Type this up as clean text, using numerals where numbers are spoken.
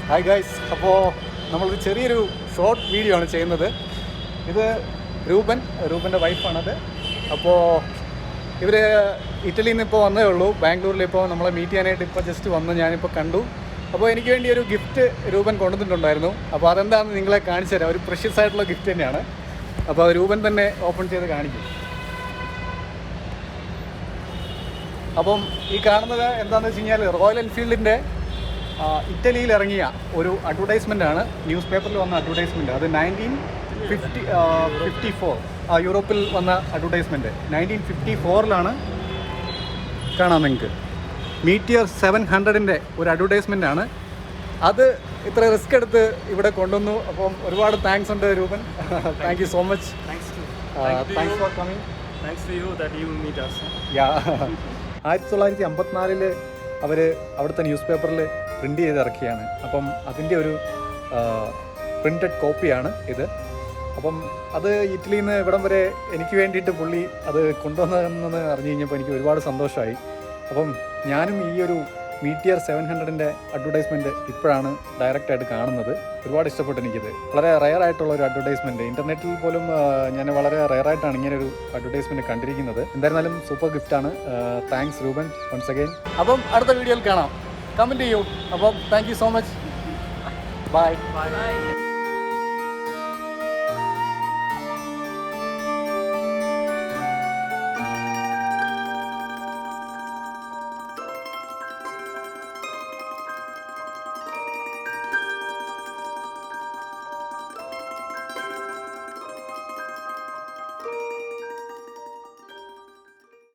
Hi guys, അപ്പോൾ നമ്മളൊരു ചെറിയൊരു ഷോർട്ട് വീഡിയോ ആണ് ചെയ്യുന്നത്. ഇത് രൂപൻ്റെ വൈഫാണത്. അപ്പോൾ ഇവർ ഇറ്റലിയിൽ നിന്ന് ഇപ്പോൾ വന്നേ ഉള്ളൂ. ബാംഗ്ലൂരിൽ ഇപ്പോൾ നമ്മളെ മീറ്റ് ചെയ്യാനായിട്ട് ഇപ്പോൾ ജസ്റ്റ് വന്ന് ഞാനിപ്പോൾ കണ്ടു. അപ്പോൾ എനിക്ക് വേണ്ടി ഒരു ഗിഫ്റ്റ് രൂപൻ കൊണ്ടുവന്നിട്ടുണ്ടായിരുന്നു. അപ്പോൾ അതെന്താണെന്ന് നിങ്ങളെ കാണിച്ചു തരാം. ഒരു പ്രഷ്യസ് ആയിട്ടുള്ള ഗിഫ്റ്റ് തന്നെയാണ്. അപ്പോൾ അത് രൂപൻ തന്നെ ഓപ്പൺ ചെയ്ത് കാണിക്കും. അപ്പം ഈ കാണുന്നത് എന്താണെന്ന് വെച്ച് കഴിഞ്ഞാൽ റോയൽ എൻഫീൽഡിൻ്റെ ഇറ്റലിയിൽ ഇറങ്ങിയ ഒരു അഡ്വർടൈസ്മെൻ്റാണ്. ന്യൂസ് പേപ്പറിൽ വന്ന അഡ്വർടൈസ്മെൻറ്റ്. അത് 1954 യൂറോപ്പിൽ വന്ന അഡ്വർടൈസ്മെൻറ്റ് 1954 കാണാം നിങ്ങൾക്ക്. മീറ്റിയർ 700ൻ്റെ ഒരു അഡ്വർടൈസ്മെൻ്റാണ്. അത് ഇത്ര റിസ്ക് എടുത്ത് ഇവിടെ കൊണ്ടുവന്നു. അപ്പം ഒരുപാട് താങ്ക്സ് ഉണ്ട് Rupan. Thank you so much. Thanks for coming. Thanks to you that you meet us. 1954 അവർ അവിടുത്തെ ന്യൂസ് പേപ്പറിൽ പ്രിൻ്റ് ചെയ്ത് ഇറക്കിയാണ്. അപ്പം അതിൻ്റെ ഒരു പ്രിൻറ്റഡ് കോപ്പിയാണ് ഇത്. അപ്പം അത് ഇറ്റലിയിൽ നിന്ന് ഇവിടം വരെ എനിക്ക് വേണ്ടിയിട്ട് പുള്ളി അത് കൊണ്ടുവന്നതെന്ന് അറിഞ്ഞു കഴിഞ്ഞപ്പോൾ എനിക്ക് ഒരുപാട് സന്തോഷമായി. അപ്പം ഞാനും ഈ ഒരു മീറ്റിയർ 700ൻ്റെ അഡ്വർടൈസ്മെൻറ്റ് ഇപ്പോഴാണ് ഡയറക്റ്റായിട്ട് കാണുന്നത്. ഒരുപാട് ഇഷ്ടപ്പെട്ടു എനിക്കിത്. വളരെ റെയർ ആയിട്ടുള്ള ഒരു അഡ്വർടൈസ്മെൻറ്റ്. ഇൻ്റർനെറ്റിൽ പോലും ഞാൻ വളരെ റെയറായിട്ടാണ് ഇങ്ങനെ ഒരു അഡ്വർടൈസ്മെൻറ്റ് കണ്ടിരിക്കുന്നത്. എന്തായിരുന്നാലും സൂപ്പർ ഗിഫ്റ്റാണ്. Thanks Rupan once again. അപ്പം അടുത്ത വീഡിയോയിൽ കാണാം. കമൻറ്റ് ചെയ്യൂ. അപ്പം thank you so much. By.